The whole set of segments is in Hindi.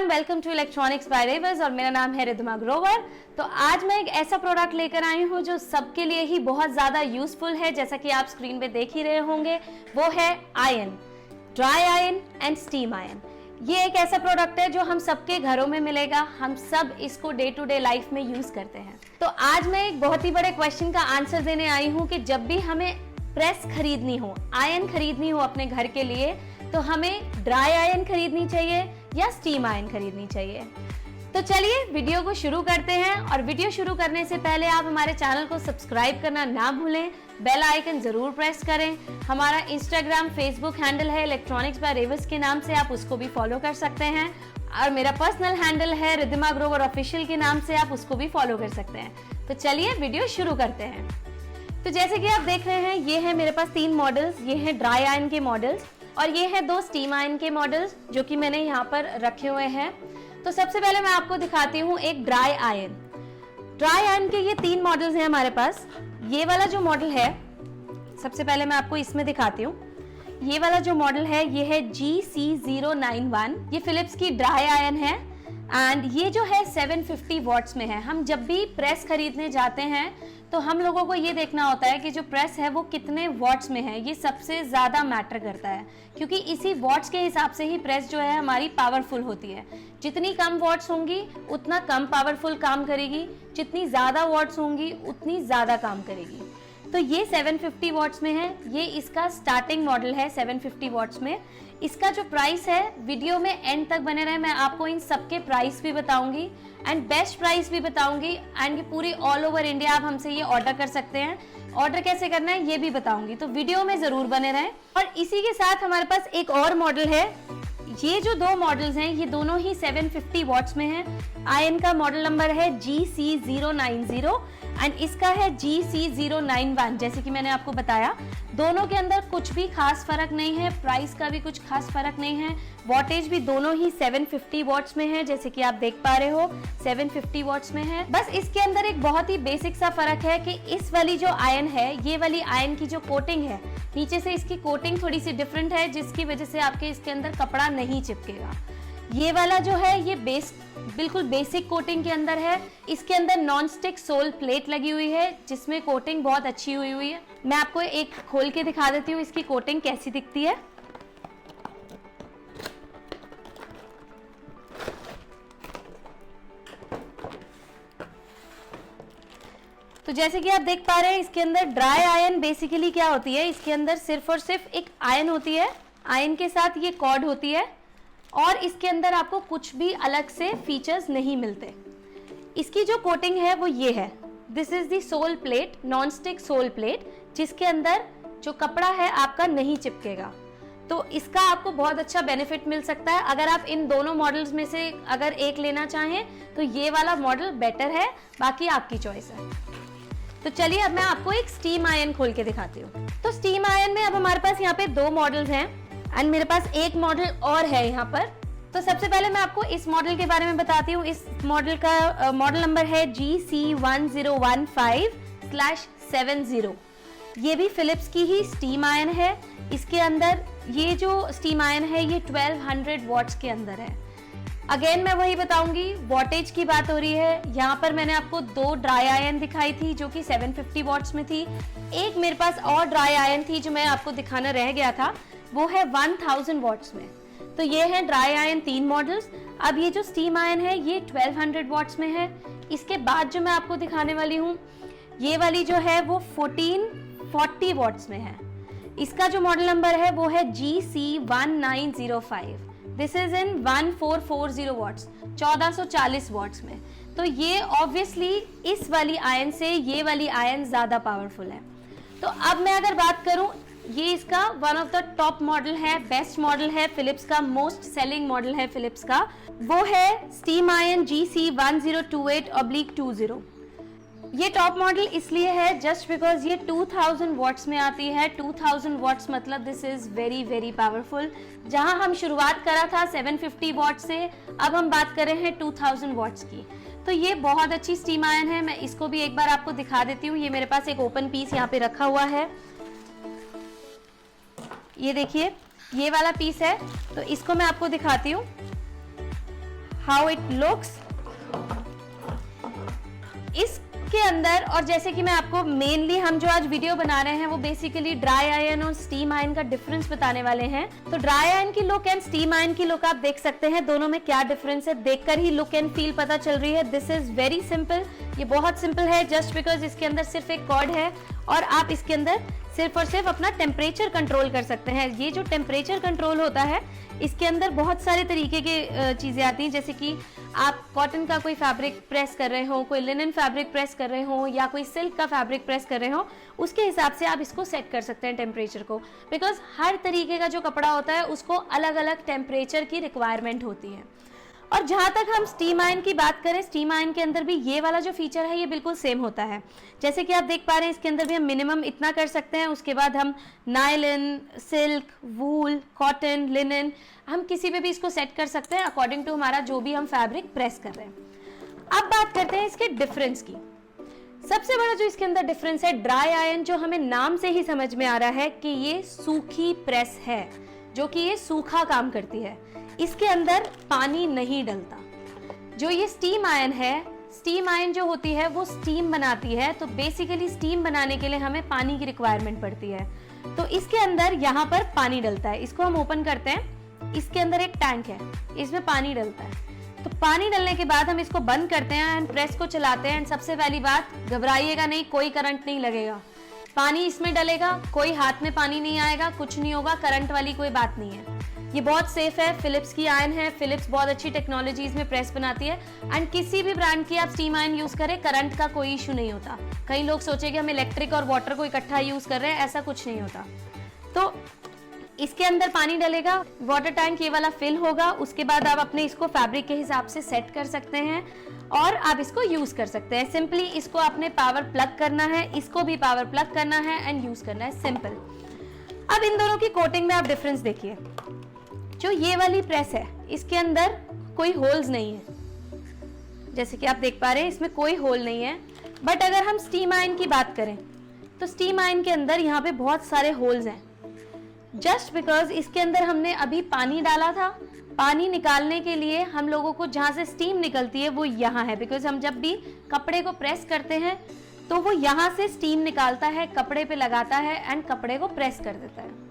वेलकम टू इलेक्ट्रॉनिक्स बाय रेवर्स और मेरा नाम है रिद्धिमा ग्रोवर। तो आज मैं एक ऐसा प्रोडक्ट लेकर आई हूँ जो सबके लिए ही बहुत ज़्यादा यूजफुल है, जैसा कि आप स्क्रीन पे देख ही रहे होंगे। वो है ion, dry ion and steam ion. ये एक ऐसा प्रोडक्ट है जो हम सबके घरों में मिलेगा, हम सब इसको डे टू डे लाइफ में यूज करते हैं। तो आज मैं एक बहुत ही बड़े क्वेश्चन का आंसर देने आई हूँ कि जब भी हमें प्रेस खरीदनी हो, आयन खरीदनी हो अपने घर के लिए, तो हमें ड्राई आयन खरीदनी चाहिए या स्टीम आयन खरीदनी चाहिए। तो चलिए वीडियो को शुरू करते हैं। और वीडियो शुरू करने से पहले आप हमारे चैनल को सब्सक्राइब करना ना भूलें, बेल आइकन जरूर प्रेस करें। हमारा इंस्टाग्राम, फेसबुक हैंडल है इलेक्ट्रॉनिक्स बाय रेवर्स के नाम से, आप उसको भी फॉलो कर सकते हैं। और मेरा पर्सनल हैंडल है रिद्धिमा ग्रोवर ऑफिशियल के नाम से, आप उसको भी फॉलो कर सकते हैं। तो चलिए वीडियो शुरू करते हैं। तो जैसे कि आप देख रहे हैं, ये है मेरे पास 3 मॉडल्स। ये हैं ड्राई आयन के मॉडल्स और ये हैं 2 स्टीम आयन के मॉडल्स जो कि मैंने यहाँ पर रखे हुए हैं। तो सबसे पहले मैं आपको दिखाती हूँ एक ड्राई आयन। ड्राई आयन के ये 3 मॉडल्स हैं हमारे पास। ये वाला जो मॉडल है, सबसे पहले मैं आपको इसमें दिखाती हूँ। ये वाला जो मॉडल है ये है GC091। ये फिलिप्स की ड्राई आयन है एंड ये जो है 750 वॉट्स में है। हम जब भी प्रेस खरीदने जाते हैं तो हम लोगों को ये देखना होता है कि जो प्रेस है वो कितने वॉट्स में है। ये सबसे ज़्यादा मैटर करता है, क्योंकि इसी वॉट्स के हिसाब से ही प्रेस जो है हमारी पावरफुल होती है। जितनी कम वॉट्स होंगी उतना कम पावरफुल काम करेगी, जितनी ज़्यादा वॉट्स होंगी उतनी ज़्यादा काम करेगी। तो ये 750 वॉट्स में है। ये इसका स्टार्टिंग मॉडल है 750 वॉट्स में। इसका जो प्राइस है, वीडियो में एंड तक बने रहे, मैं आपको इन सबके प्राइस भी बताऊंगी एंड बेस्ट प्राइस भी बताऊंगी। एंड ये पूरी ऑल ओवर इंडिया आप हमसे ये ऑर्डर कर सकते हैं। ऑर्डर कैसे करना है ये भी बताऊंगी, तो वीडियो में जरूर बने रहें। और इसी के साथ हमारे पास एक और मॉडल है। ये जो 2 मॉडल्स हैं ये दोनों ही 750 वॉट्स में हैं। आयन का मॉडल नंबर है GC090 एंड इसका है GC091। जैसे कि मैंने आपको बताया, दोनों के अंदर कुछ भी खास फर्क नहीं है, प्राइस का भी कुछ खास फर्क नहीं है। वॉटेज भी दोनों ही 750 वॉट्स में है, जैसे कि आप देख पा रहे हो 750 वॉट्स में है। बस इसके अंदर एक बहुत ही बेसिक सा फर्क है कि इस वाली जो आयन है, ये वाली आयन की जो कोटिंग है, नीचे से इसकी कोटिंग थोड़ी सी डिफरेंट है, जिसकी वजह से आपके इसके अंदर कपड़ा नहीं चिपकेगा। ये वाला जो है ये बिल्कुल बेसिक कोटिंग के अंदर है। इसके अंदर नॉन स्टिक सोल प्लेट लगी हुई है, जिसमें कोटिंग बहुत अच्छी हुई है। मैं आपको एक खोल के दिखा देती हूँ इसकी कोटिंग कैसी दिखती है। तो जैसे कि आप देख पा रहे हैं, इसके अंदर ड्राई आयन बेसिकली क्या होती है, इसके अंदर सिर्फ और सिर्फ एक आयन होती है, आयन के साथ ये कॉर्ड होती है और इसके अंदर आपको कुछ भी अलग से फीचर्स नहीं मिलते। इसकी जो कोटिंग है वो ये है, this is the soul plate, non stick soul plate, जिसके अंदर जो कपड़ा है आपका नहीं चिपकेगा। तो इसका आपको बहुत अच्छा बेनिफिट मिल सकता है। अगर आप इन दोनों मॉडल्स में से अगर एक लेना चाहें तो ये वाला मॉडल बेटर है, बाकी आपकी चॉइस है। तो चलिए अब मैं आपको एक स्टीम आयन खोल के दिखाती हूँ। तो स्टीम आयन में अब हमारे पास यहाँ पे 2 मॉडल्स हैं एंड मेरे पास एक मॉडल और है यहाँ पर। तो सबसे पहले मैं आपको इस मॉडल के बारे में बताती हूँ। इस मॉडल का मॉडल नंबर है GC1015/70। ये भी फिलिप्स की ही स्टीम आयन है। इसके अंदर ये जो स्टीम आयन है ये 1200 वॉट्स के अंदर है। अगेन मैं वही बताऊंगी, वॉटेज की बात हो रही है। यहाँ पर मैंने आपको 2 ड्राई आयन दिखाई थी जो कि 750 वॉट्स में थी। एक मेरे पास और ड्राई आयन थी जो मैं आपको दिखाना रह गया था, वो है 1000 वॉट्स में। तो ये है ड्राई आयन 3 मॉडल्स। अब ये जो स्टीम आयन है ये 1200 वॉट्स में है। इसके बाद जो मैं आपको दिखाने वाली हूँ, ये वाली जो है वो 1440 वॉट्स में है। इसका जो मॉडल नंबर है वो है GC1905। This is in 1440 watts, 1440 watts में। तो ये ऑब्वियसली इस वाली आयन से ये वाली आयन ज्यादा पावरफुल है। तो अब मैं अगर बात करूं, ये इसका one of the top model है, बेस्ट मॉडल है फिलिप्स का, मोस्ट सेलिंग मॉडल है फिलिप्स का। वो है स्टीम आयन GC1028/20। ये टॉप मॉडल इसलिए है जस्ट बिकॉज ये 2000 वॉट्स में आती है। 2000 वॉट्स मतलब this is very very powerful. जहां हम शुरुआत करा था 750 वॉट से, अब हम बात कर रहे हैं 2000 वॉट्स की। तो ये बहुत अच्छी स्टीम आयन है। मैं इसको भी एक बार आपको दिखा देती हूँ। ये मेरे पास एक ओपन पीस यहाँ पे रखा हुआ है, ये देखिए ये वाला पीस है। तो इसको मैं आपको दिखाती हूँ। How it looks. इसके अंदर, और जैसे कि मैं आपको मेनली हम जो आज वीडियो बना रहे हैं वो बेसिकली ड्राई आयन और स्टीम आयन का डिफरेंस बताने वाले हैं। तो ड्राई आयन की लुक एंड स्टीम आयन की लुक आप देख सकते हैं, दोनों में क्या डिफरेंस है, देखकर ही लुक एंड फील पता चल रही है। दिस इज वेरी सिंपल, ये बहुत सिंपल है, जस्ट बिकॉज इसके अंदर सिर्फ एक कॉर्ड है और आप इसके अंदर सिर्फ और सिर्फ अपना टेम्परेचर कंट्रोल कर सकते हैं। ये जो टेम्परेचर कंट्रोल होता है इसके अंदर बहुत सारे तरीके की चीजें आती हैं, जैसे कि आप कॉटन का कोई फैब्रिक प्रेस कर रहे हो, कोई लिनन फैब्रिक प्रेस कर रहे हो या कोई सिल्क का फैब्रिक प्रेस कर रहे हो, उसके हिसाब से आप इसको सेट कर सकते हैं टेम्परेचर को। बिकॉज हर तरीके का जो कपड़ा होता है उसको अलग अलग टेम्परेचर की रिक्वायरमेंट होती है। और जहाँ तक हम स्टीम आयन की बात करें, स्टीम आयन के अंदर भी ये वाला जो फीचर है ये बिल्कुल सेम होता है। जैसे कि आप देख पा रहे हैं इसके अंदर भी हम मिनिमम इतना कर सकते हैं, उसके बाद हम नायलन, सिल्क, वूल, कॉटन, लिनन, हम किसी पे भी इसको सेट कर सकते हैं अकॉर्डिंग टू हमारा जो भी हम फैब्रिक प्रेस कर रहे हैं। अब बात करते हैं इसके डिफरेंस की। सबसे बड़ा जो इसके अंदर डिफरेंस है, ड्राई आयन जो हमें नाम से ही समझ में आ रहा है कि ये सूखी प्रेस है, जो कि ये सूखा काम करती है, इसके अंदर पानी नहीं डलता। जो ये स्टीम आयन है, स्टीम आयन जो होती है वो स्टीम बनाती है, तो बेसिकली स्टीम बनाने के लिए हमें पानी की रिक्वायरमेंट पड़ती है। तो इसके अंदर यहाँ पर पानी डलता है, इसको हम ओपन करते हैं, इसके अंदर एक टैंक है, इसमें पानी डलता है। तो पानी डलने के बाद हम इसको बंद करते हैं एंड प्रेस को चलाते हैं। एंड सबसे पहली बात, घबराइएगा नहीं, कोई करंट नहीं लगेगा। पानी इसमें डलेगा, कोई हाथ में पानी नहीं आएगा, कुछ नहीं होगा, करंट वाली कोई बात नहीं है। ये बहुत सेफ है, फिलिप्स की आयन है, फिलिप्स बहुत अच्छी टेक्नोलॉजीज में प्रेस बनाती है। एंड किसी भी ब्रांड की आप स्टीम आयन यूज करें, करंट का कोई इशू नहीं होता। कई लोग सोचे कि हम इलेक्ट्रिक और वाटर को इकट्ठा यूज कर रहे हैं, ऐसा कुछ नहीं होता। तो इसके अंदर पानी डलेगा, वाटर टैंक ये वाला फिल होगा, उसके बाद आप अपने इसको फैब्रिक के हिसाब से सेट कर सकते हैं और आप इसको यूज कर सकते हैं। सिंपली इसको आपने पावर प्लग करना है, इसको भी पावर प्लग करना है एंड यूज करना है, सिंपल। अब इन दोनों की कोटिंग में आप डिफरेंस देखिए। जो ये वाली प्रेस है इसके अंदर कोई होल्स नहीं है, जैसे कि आप देख पा रहे हैं इसमें कोई होल नहीं है। बट अगर हम स्टीम आयन की बात करें तो स्टीम आयन के अंदर यहाँ पे बहुत सारे होल्स हैं, जस्ट बिकॉज इसके अंदर हमने अभी पानी डाला था। पानी निकालने के लिए हम लोगों को जहाँ से स्टीम निकलती है वो यहाँ है, बिकॉज हम जब भी कपड़े को प्रेस करते हैं तो वो यहाँ से स्टीम निकालता है, कपड़े पे लगाता है एंड कपड़े को प्रेस कर देता है।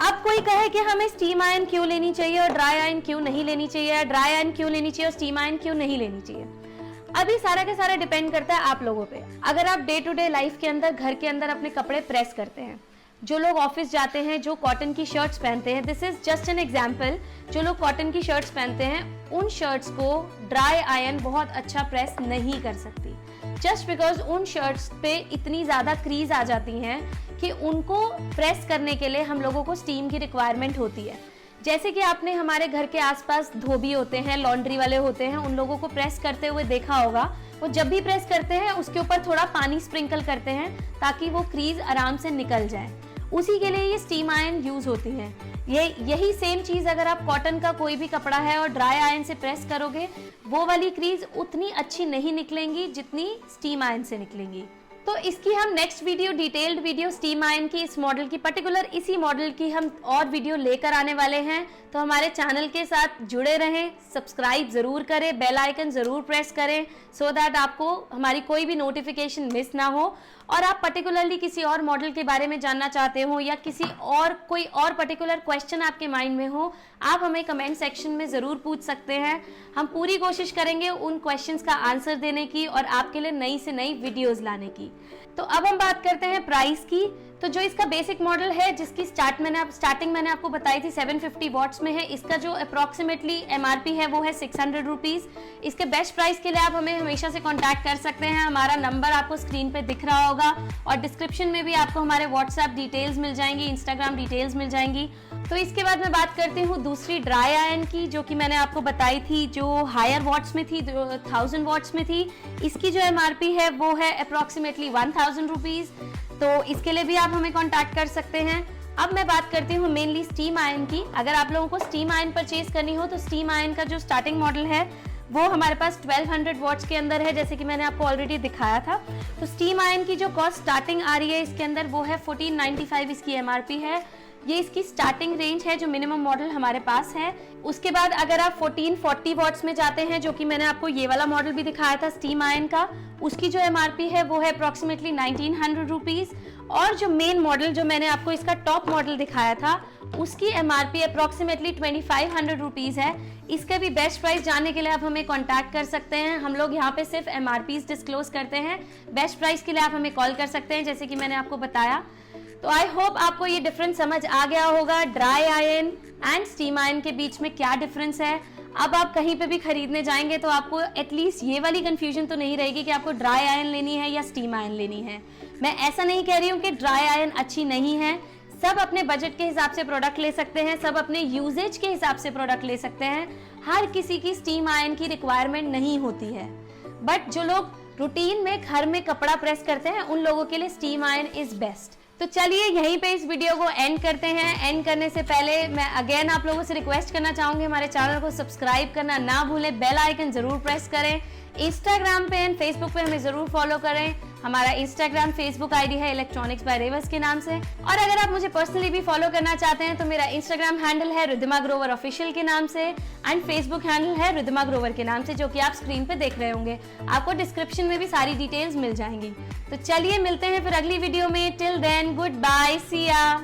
अब कोई कहे कि हमें स्टीम आयन क्यों लेनी चाहिए और ड्राई आयन क्यों नहीं लेनी चाहिए, या ड्राई आयन क्यों लेनी चाहिए और स्टीम आयन क्यों नहीं लेनी चाहिए। अभी सारा के सारा डिपेंड करता है आप लोगों पे। अगर आप डे टू डे लाइफ के अंदर, घर के अंदर अपने कपड़े प्रेस करते हैं, जो लोग ऑफिस जाते हैं, जो कॉटन की शर्ट्स पहनते हैं, this is just an example, जो लोग कॉटन की शर्ट्स पहनते हैं उन शर्ट्स को ड्राई आयन बहुत अच्छा प्रेस नहीं कर सकती, जस्ट बिकॉज उन शर्ट्स पे इतनी ज्यादा क्रीज आ जाती हैं कि उनको प्रेस करने के लिए हम लोगों को स्टीम की रिक्वायरमेंट होती है। जैसे कि आपने हमारे घर के आसपास धोबी होते हैं, लॉन्ड्री वाले होते हैं, उन लोगों को प्रेस करते हुए देखा होगा, वो जब भी प्रेस करते हैं उसके ऊपर थोड़ा पानी स्प्रिंकल करते हैं ताकि वो क्रीज आराम से निकल जाए। उसी के लिए ये स्टीम आयन यूज होती है। यही सेम चीज अगर आप कॉटन का कोई भी कपड़ा है और ड्राई आयन से प्रेस करोगे, वो वाली क्रीज उतनी अच्छी नहीं निकलेंगी जितनी स्टीम आयन से निकलेंगी। तो इसकी हम next video, detailed video steam ion की, इस मॉडल की, पर्टिकुलर इसी मॉडल की हम और वीडियो लेकर आने वाले हैं। तो हमारे चैनल के साथ जुड़े रहें, सब्सक्राइब जरूर करें, बेल आइकन जरूर प्रेस करें, सो दैट आपको हमारी कोई भी नोटिफिकेशन मिस ना हो। और आप पर्टिकुलरली किसी और मॉडल के बारे में जानना चाहते हो या किसी और कोई और पर्टिकुलर क्वेश्चन आपके माइंड में हो, आप हमें कमेंट सेक्शन में ज़रूर पूछ सकते हैं। हम पूरी कोशिश करेंगे उन क्वेश्चंस का आंसर देने की और आपके लिए नई से नई वीडियोस लाने की। तो अब हम बात करते हैं प्राइस की। तो जो इसका बेसिक मॉडल है, जिसकी स्टार्टिंग मैंने आपको बताई थी 750 वॉट्स में है, इसका जो अप्रॉक्सीमेटली MRP है वो है 600 रुपीज़। इसके बेस्ट प्राइस के लिए आप हमें हमेशा से कांटेक्ट कर सकते हैं। हमारा नंबर आपको स्क्रीन पे दिख रहा होगा और डिस्क्रिप्शन में भी आपको हमारे व्हाट्सएप डिटेल्स मिल जाएंगी, इंस्टाग्राम डिटेल्स मिल जाएंगी। तो इसके बाद मैं बात करती हूँ दूसरी ड्राई आयन की, जो कि मैंने आपको बताई थी, जो हायर वॉट्स में थी, 1000 वॉट्स में थी। इसकी जो MRP है वो है अप्रॉक्सीमेटली 1000 रुपीज़। तो इसके लिए भी आप हमें कांटेक्ट कर सकते हैं। अब मैं बात करती हूँ मेनली स्टीम आयन की। अगर आप लोगों को स्टीम आयन परचेज करनी हो तो स्टीम आयन का जो स्टार्टिंग मॉडल है वो हमारे पास 1200 वॉट्स के अंदर है, जैसे कि मैंने आपको ऑलरेडी दिखाया था। तो स्टीम आयन की जो कॉस्ट स्टार्टिंग आ रही है इसके अंदर वो है 1495 इसकी MRP है। ये इसकी स्टार्टिंग रेंज है जो मिनिमम मॉडल हमारे पास है। उसके बाद अगर आप 1440 वॉट्स में जाते हैं, जो कि मैंने आपको ये वाला मॉडल भी दिखाया था स्टीम आयन का, उसकी जो MRP है वो है अप्रोक्सीमेटली 1900 रुपीज़। और जो मेन मॉडल जो मैंने आपको इसका टॉप मॉडल दिखाया था उसकी MRP अप्रोक्सीमेटली 2500 रुपीज़ है। इसका भी बेस्ट प्राइस जानने के लिए आप हमें कांटेक्ट कर सकते हैं। हम लोग यहाँ पे सिर्फ MRPs डिस्क्लोज करते हैं, बेस्ट प्राइस के लिए आप हमें कॉल कर सकते हैं जैसे कि मैंने आपको बताया। तो आई होप आपको ये डिफरेंस समझ आ गया होगा, dry ion and steam ion के बीच में क्या डिफरेंस है। अब आप कहीं पे भी खरीदने जाएंगे तो आपको एटलीस्ट ये वाली कंफ्यूजन तो नहीं रहेगी कि आपको ड्राई आयन लेनी है या स्टीम आयन लेनी है। मैं ऐसा नहीं कह रही हूँ कि ड्राई आयन अच्छी नहीं है, सब अपने बजट के हिसाब से प्रोडक्ट ले सकते हैं, सब अपने यूजेज के हिसाब से प्रोडक्ट ले सकते हैं। हर किसी की स्टीम आयन की रिक्वायरमेंट नहीं होती है, बट जो लोग रूटीन में घर में कपड़ा प्रेस करते हैं उन लोगों के लिए स्टीम आयन इज बेस्ट। तो चलिए यहीं पे इस वीडियो को एंड करते हैं। एंड करने से पहले मैं अगेन आप लोगों से रिक्वेस्ट करना चाहूंगी, हमारे चैनल को सब्सक्राइब करना ना भूलें, बेल आइकन जरूर प्रेस करें। इंस्टाग्राम पे एंड फेसबुक पे हमें जरूर फॉलो करें। हमारा इंस्टाग्राम फेसबुक आईडी है इलेक्ट्रॉनिक्स बाय रेवस के नाम से। और अगर आप मुझे पर्सनली भी फॉलो करना चाहते हैं तो मेरा इंस्टाग्राम हैंडल है रिद्धिमा ग्रोवर ऑफिशियल के नाम से एंड फेसबुक हैंडल है रिद्धिमा ग्रोवर के नाम से, जो कि आप स्क्रीन पे देख रहे होंगे। आपको डिस्क्रिप्शन में भी सारी डिटेल्स मिल जाएंगी। तो चलिए मिलते हैं फिर अगली वीडियो में। टिल देन गुड बाय, सी या।